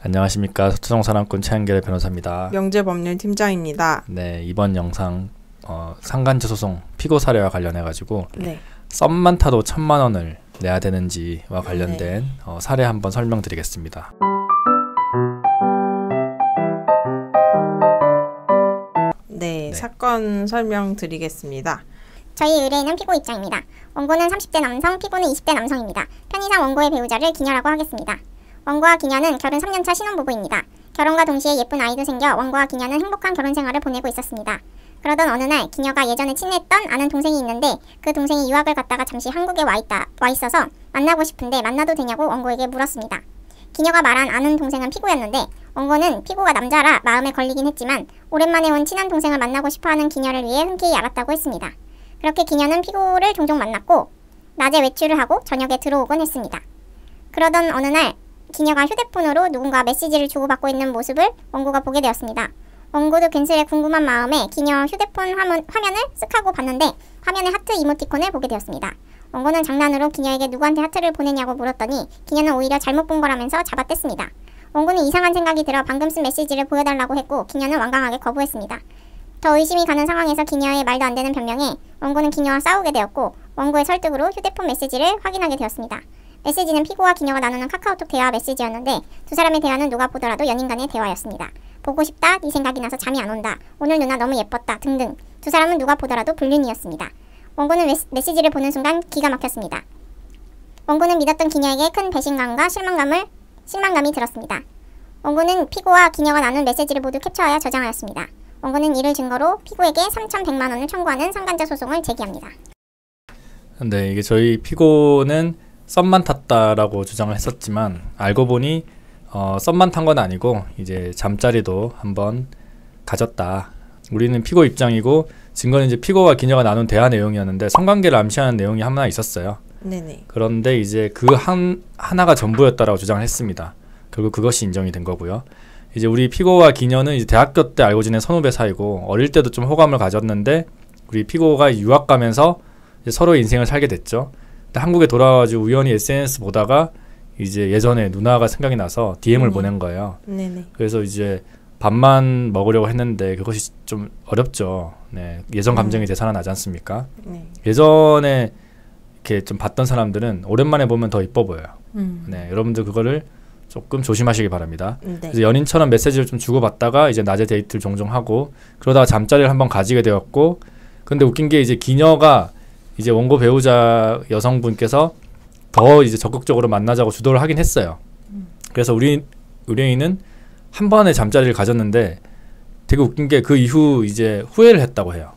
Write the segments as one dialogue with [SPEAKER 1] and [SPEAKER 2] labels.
[SPEAKER 1] 안녕하십니까. 소통사랑꾼 최한결 변호사입니다.
[SPEAKER 2] 명재법률팀장입니다.
[SPEAKER 1] 네, 이번 영상 상간제 소송 피고 사례와 관련해가지고
[SPEAKER 2] 네.
[SPEAKER 1] 썸만 타도 1,000만 원을 내야 되는지와 관련된 사례 한번 설명드리겠습니다.
[SPEAKER 2] 네, 사건 설명드리겠습니다.
[SPEAKER 3] 저희 의뢰인은 피고 입장입니다. 원고는 30대 남성, 피고는 20대 남성입니다. 편의상 원고의 배우자를 기녀라고 하겠습니다. 원고와 기녀는 결혼 3년차 신혼부부입니다. 결혼과 동시에 예쁜 아이도 생겨 원고와 기녀는 행복한 결혼 생활을 보내고 있었습니다. 그러던 어느 날 기녀가 예전에 친했던 아는 동생이 있는데 그 동생이 유학을 갔다가 잠시 한국에 와 있어서 만나고 싶은데 만나도 되냐고 원고에게 물었습니다. 기녀가 말한 아는 동생은 피고였는데 원고는 피고가 남자라 마음에 걸리긴 했지만 오랜만에 온 친한 동생을 만나고 싶어하는 기녀를 위해 흔쾌히 알았다고 했습니다. 그렇게 기녀는 피고를 종종 만났고 낮에 외출을 하고 저녁에 들어오곤 했습니다. 그러던 어느 날 기녀가 휴대폰으로 누군가 메시지를 주고받고 있는 모습을 원고가 보게 되었습니다. 원고도 괜스레 궁금한 마음에 기녀 휴대폰 화면을 쓱 하고 봤는데 화면에 하트 이모티콘을 보게 되었습니다. 원고는 장난으로 기녀에게 누구한테 하트를 보내냐고 물었더니 기녀는 오히려 잘못 본 거라면서 잡아뗐습니다. 원고는 이상한 생각이 들어 방금 쓴 메시지를 보여달라고 했고 기녀는 완강하게 거부했습니다. 더 의심이 가는 상황에서 기녀의 말도 안 되는 변명에 원고는 기녀와 싸우게 되었고 원고의 설득으로 휴대폰 메시지를 확인하게 되었습니다. 메시지는 피고와 기녀가 나누는 카카오톡 대화 메시지였는데 두 사람의 대화는 누가 보더라도 연인 간의 대화였습니다. 보고 싶다, 네 생각이 나서 잠이 안 온다, 오늘 누나 너무 예뻤다 등등 두 사람은 누가 보더라도 불륜이었습니다. 원고는 메시지를 보는 순간 기가 막혔습니다. 원고는 믿었던 기녀에게 큰 배신감과 실망감이 들었습니다. 원고는 피고와 기녀가 나눈 메시지를 모두 캡처하여 저장하였습니다. 원고는 이를 증거로 피고에게 3,100만 원을 청구하는 상간제 소송을 제기합니다.
[SPEAKER 1] 네, 이게 저희 피고는 썸만 탔다라고 주장을 했었지만 알고 보니 썸만 탄 건 아니고 이제 잠자리도 한번 가졌다. 우리는 피고 입장이고 증거는 이제 피고와 기녀가 나눈 대화 내용이었는데 성관계를 암시하는 내용이 하나 있었어요.
[SPEAKER 2] 네네.
[SPEAKER 1] 그런데 이제 그 하나가 전부였다라고 주장을 했습니다. 결국 그것이 인정이 된 거고요. 이제 우리 피고와 기녀는 이제 대학교 때 알고 지낸 선후배 사이고 어릴 때도 좀 호감을 가졌는데 우리 피고가 유학 가면서 이제 서로의 인생을 살게 됐죠. 한국에 돌아와가지고 우연히 SNS 보다가 이제 예전에 누나가 생각이 나서 DM을 보낸 거예요.
[SPEAKER 2] 네네.
[SPEAKER 1] 그래서 이제 밥만 먹으려고 했는데 그것이 좀 어렵죠. 네, 예전 감정이 되살아나지 않습니까?
[SPEAKER 2] 네.
[SPEAKER 1] 예전에 이렇게 좀 봤던 사람들은 오랜만에 보면 더 이뻐 보여요. 네, 여러분들 그거를 조금 조심하시기 바랍니다.
[SPEAKER 2] 네.
[SPEAKER 1] 그래서 연인처럼 메시지를 좀 주고받다가 이제 낮에 데이트를 종종 하고 그러다가 잠자리를 한번 가지게 되었고, 근데 웃긴 게 이제 기녀가 이제 원고 배우자 여성분께서 더 이제 적극적으로 만나자고 주도를 하긴 했어요. 그래서 우리 의뢰인은 한 번에 잠자리를 가졌는데 되게 웃긴 게 그 이후 이제 후회를 했다고 해요.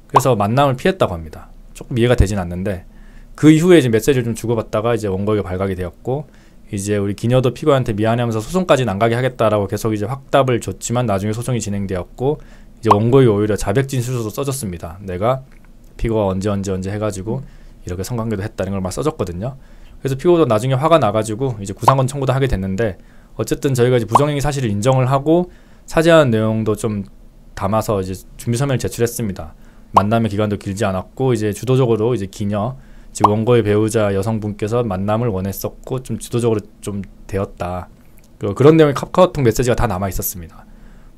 [SPEAKER 1] 그래서 만남을 피했다고 합니다. 조금 이해가 되진 않는데 그 이후에 이제 메시지를 좀 주고받다가 이제 원고에게 발각이 되었고 이제 우리 기녀도 피고한테 미안해하면서 소송까지는 안 가게 하겠다라고 계속 이제 확답을 줬지만 나중에 소송이 진행되었고 이제 원고에게 오히려 자백 진술서도 써줬습니다. 내가 피고가 언제 해가지고 이렇게 성관계도 했다는 걸 막 써줬거든요. 그래서 피고도 나중에 화가 나가지고 이제 구상권 청구도 하게 됐는데 어쨌든 저희가 이제 부정행위 사실을 인정을 하고 사죄하는 내용도 좀 담아서 이제 준비 서면을 제출했습니다. 만남의 기간도 길지 않았고 이제 주도적으로 이제 기녀 지금 원고의 배우자 여성분께서 만남을 원했었고 좀 주도적으로 좀 되었다. 그런 내용이 카카오톡 메시지가 다 남아 있었습니다.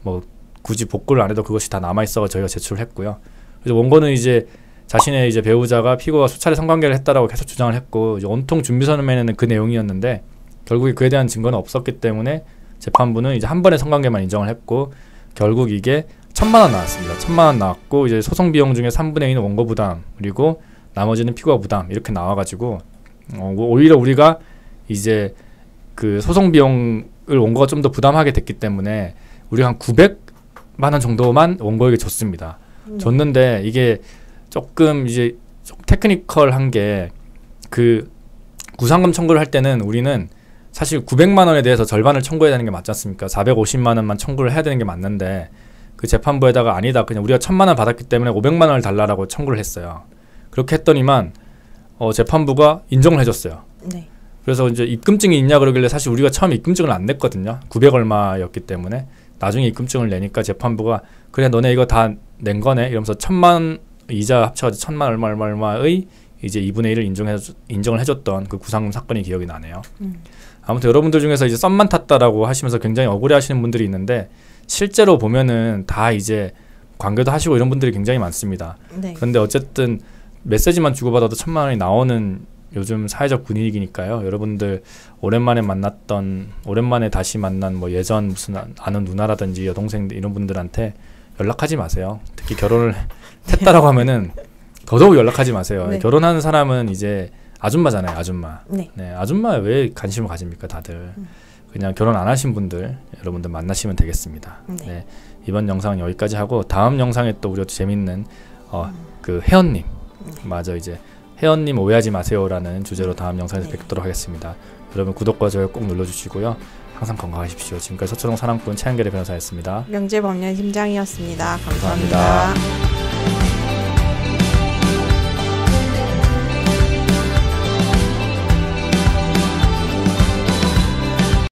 [SPEAKER 1] 뭐 굳이 복구를 안 해도 그것이 다 남아 있어서 저희가 제출을 했고요. 그래서 원고는 이제 자신의 이제 배우자가 피고가 수차례 성관계를 했다라고 계속 주장을 했고 이제 온통 준비 서면에는 그 내용이었는데 결국에 그에 대한 증거는 없었기 때문에 재판부는 이제 한 번의 성관계만 인정을 했고 결국 이게 1,000만 원 나왔습니다. 1,000만 원 나왔고 이제 소송 비용 중에 3분의 2는 원고 부담 그리고 나머지는 피고가 부담 이렇게 나와가지고 오히려 우리가 이제 그 소송 비용을 원고가 좀 더 부담하게 됐기 때문에 우리가 한 900만 원 정도만 원고에게 줬습니다. 줬는데 이게 조금 이제 좀 테크니컬한 게 그 구상금 청구를 할 때는 우리는 사실 900만 원에 대해서 절반을 청구해야 되는 게 맞지 않습니까? 450만 원만 청구를 해야 되는 게 맞는데 그 재판부에다가 아니다. 그냥 우리가 1,000만 원 받았기 때문에 500만 원을 달라라고 청구를 했어요. 그렇게 했더니만 재판부가 인정을 해줬어요.
[SPEAKER 2] 네.
[SPEAKER 1] 그래서 이제 입금증이 있냐 그러길래 사실 우리가 처음에 입금증을 안 냈거든요. 900 얼마였기 때문에 나중에 입금증을 내니까 재판부가 그래 너네 이거 다 낸 거네 이러면서 1,000만 이자 합쳐가지고 1,000만 얼마의 이제 2분의 1을 인정을 해줬던 그 구상금 사건이 기억이 나네요. 아무튼 여러분들 중에서 이제 썸만 탔다라고 하시면서 굉장히 억울해하시는 분들이 있는데 실제로 보면은 다 이제 관계도 하시고 이런 분들이 굉장히 많습니다.
[SPEAKER 2] 네.
[SPEAKER 1] 그런데 어쨌든 메시지만 주고받아도 1,000만 원이 나오는 요즘 사회적 분위기니까요. 여러분들 오랜만에 다시 만난 뭐 예전 무슨 아는 누나라든지 여동생들 이런 분들한테 연락하지 마세요. 특히 결혼을 했다라고 하면은 더더욱 연락하지 마세요.
[SPEAKER 2] 네.
[SPEAKER 1] 결혼하는 사람은 이제 아줌마잖아요. 아줌마.
[SPEAKER 2] 네.
[SPEAKER 1] 네, 아줌마에 왜 관심을 가집니까, 다들. 그냥 결혼 안 하신 분들 여러분들 만나시면 되겠습니다.
[SPEAKER 2] 네.
[SPEAKER 1] 네, 이번 영상은 여기까지 하고 다음 영상에 또 우리가 재밌는 그 혜연님 맞아 이제 혜연님 오해하지 마세요라는 주제로 다음 영상에서
[SPEAKER 2] 네.
[SPEAKER 1] 뵙도록 하겠습니다. 여러분 구독과 좋아요 꼭 눌러주시고요. 항상 건강하십시오. 지금까지 서초동 사랑꾼 최한결의 변호사였습니다.
[SPEAKER 2] 명재법률팀장이었습니다.
[SPEAKER 1] 감사합니다.
[SPEAKER 2] 감사합니다.